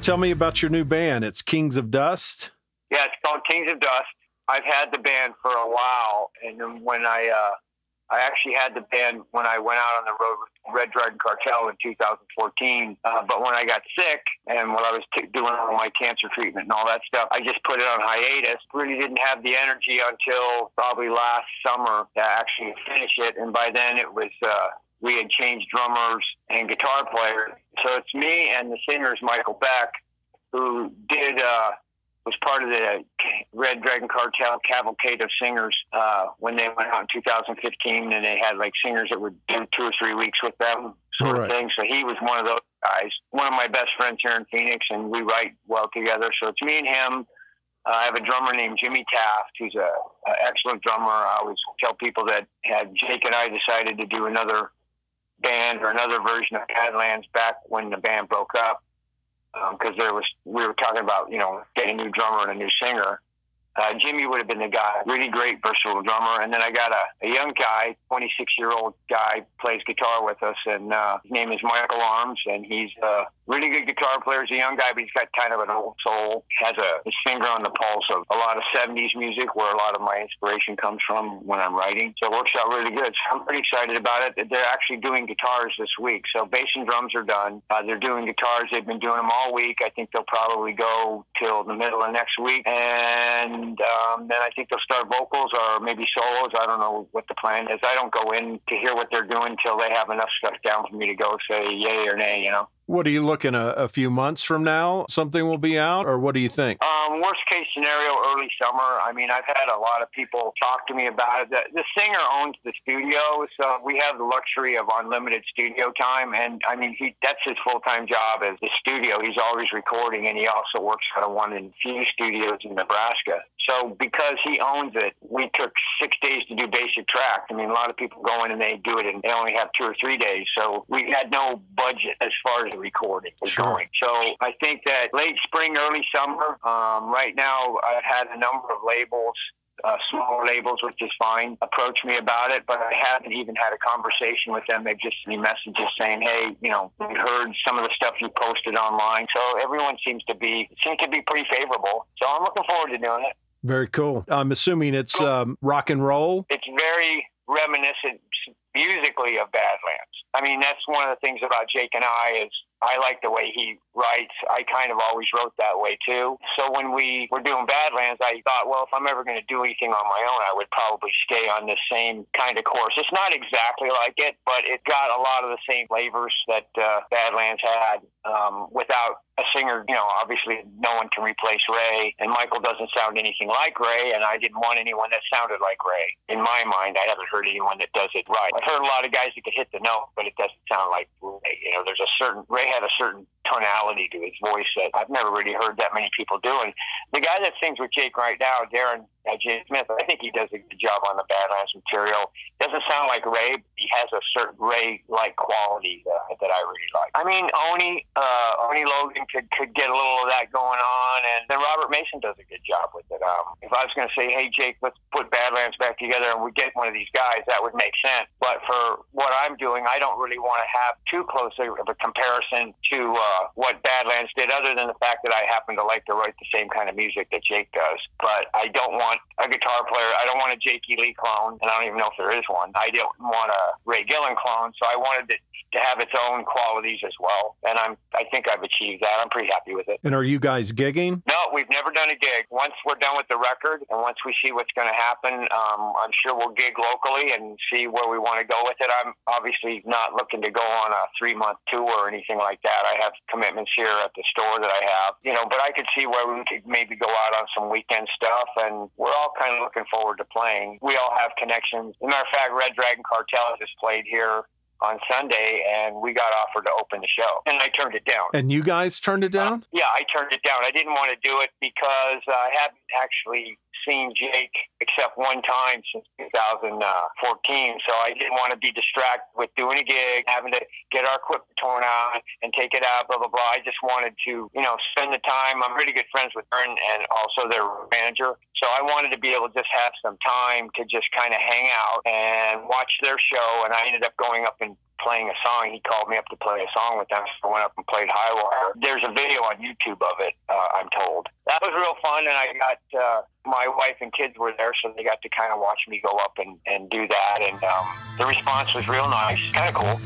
Tell me about your new band. It's Kings of Dust. Yeah, it's called Kings of Dust. I've had the band for a while, and then when I actually had the band when I went out on the road with Red Dragon Cartel in 2014. But when I got sick and when I was doing all my cancer treatment and all that stuff, I just put it on hiatus. Really didn't have the energy until probably last summer to actually finish it. And by then it was, we had changed drummers and guitar players. So it's me and the singer's Michael Beck, who was part of the Red Dragon Cartel cavalcade of singers when they went out in 2015, and they had like singers that would do 2 or 3 weeks with them, sort of thing. So he was one of those guys, one of my best friends here in Phoenix, and we write well together. So it's me and him. I have a drummer named Jimmy Taft, who's an excellent drummer. I always tell people that had Jake and I decided to do another band or another version of Badlands back when the band broke up, because we were talking about, you know, getting a new drummer and a new singer. Jimmy would have been the guy, really great, versatile drummer. And then I got a young guy, 26-year-old guy, plays guitar with us, and his name is Michael Arms, and he's a really good guitar player. He's a young guy, but he's got kind of an old soul, has his finger on the pulse of a lot of 70s music, where a lot of my inspiration comes from when I'm writing. So it works out really good. So I'm pretty excited about it. They're actually doing guitars this week. So bass and drums are done. They're doing guitars. They've been doing them all week. I think they'll probably go till the middle of next week. And then I think they'll start vocals or maybe solos. I don't know what the plan is. I don't go in to hear what they're doing until they have enough stuff down for me to go say yay or nay, you know. What are you looking at? A few months from now, something will be out, or what do you think? Worst case scenario, early summer. I mean, I've had a lot of people talk to me about it. The singer owns the studio, so we have the luxury of unlimited studio time. And I mean, that's his full-time job as the studio. He's always recording, and he also works at one of the few studios in Nebraska. So because he owns it, we took 6 days to do basic tracks. I mean, a lot of people go in and they do it, and they only have 2 or 3 days. So we had no budget as far as the recording was going. So I think that late spring, early summer. Right now, I've had a number of labels, smaller labels, which is fine, approach me about it, but I haven't even had a conversation with them. They've just sent me messages saying, hey, you know, we heard some of the stuff you posted online. So everyone seems to be pretty favorable. So I'm looking forward to doing it. Very cool. I'm assuming it's rock and roll. It's very reminiscent musically of Badlands. I mean, that's one of the things about Jake and I is I like the way he writes. I kind of always wrote that way too. So when we were doing Badlands, I thought, well, if I'm ever going to do anything on my own, I would probably stay on the same kind of course. It's not exactly like it, but it got a lot of the same flavors that Badlands had without a singer. You know, obviously no one can replace Ray, and Michael doesn't sound anything like Ray, and I didn't want anyone that sounded like Ray. In my mind, I haven't heard anyone that does it right. I've heard a lot of guys that can hit the note, but it doesn't sound like Ray. You know, Ray had a certain tonality to his voice that I've never really heard that many people do. And the guy that sings with Jake right now, Darren J. Smith, I think he does a good job on the Badlands material. Doesn't sound like Ray, but he has a certain Ray-like quality that I really like. I mean, Oni Logan could get a little of that going on, and then Robert Mason does a good job with it. If I was going to say, hey, Jake, let's put Badlands back together and we get one of these guys, that would make sense. But for what I'm doing, I don't really want to have too close of a comparison to what Badlands did, other than the fact that I happen to like to write the same kind of music that Jake does. But I don't want a guitar player. I don't want a Jake E. Lee clone, and I don't even know if there is one. I don't want a Ray Gillen clone, so I wanted it to have its own qualities as well. And I think I've achieved that. I'm pretty happy with it. And are you guys gigging? No, we've never done a gig. Once we're done with the record, and once we see what's going to happen, I'm sure we'll gig locally and see where we want to go with it. I'm obviously not looking to go on a 3-month tour or anything like that. I have commitments here at the store that I have, you know, but I could see where we could maybe go out on some weekend stuff, and we're all kind of looking forward to playing. We all have connections. As a matter of fact, Red Dragon Cartel just played here on Sunday, and we got offered to open the show, and I turned it down. And you guys turned it down? Yeah, I turned it down. I didn't want to do it because I haven't actually seen Jake except one time since 2014, so I didn't want to be distracted with doing a gig, having to get our equipment torn out and take it out, blah, blah, blah. I just wanted to, you know, spend the time. I'm really good friends with her and also their manager, so I wanted to be able to just have some time to just kind of hang out and watch their show, and I ended up going up and playing a song. He called me up to play a song with them, so I went up and played High Wire. There's a video on YouTube of it, I'm told. That was real fun, and I got my wife and kids were there, so they got to kind of watch me go up and do that, and the response was real nice, kind of cool.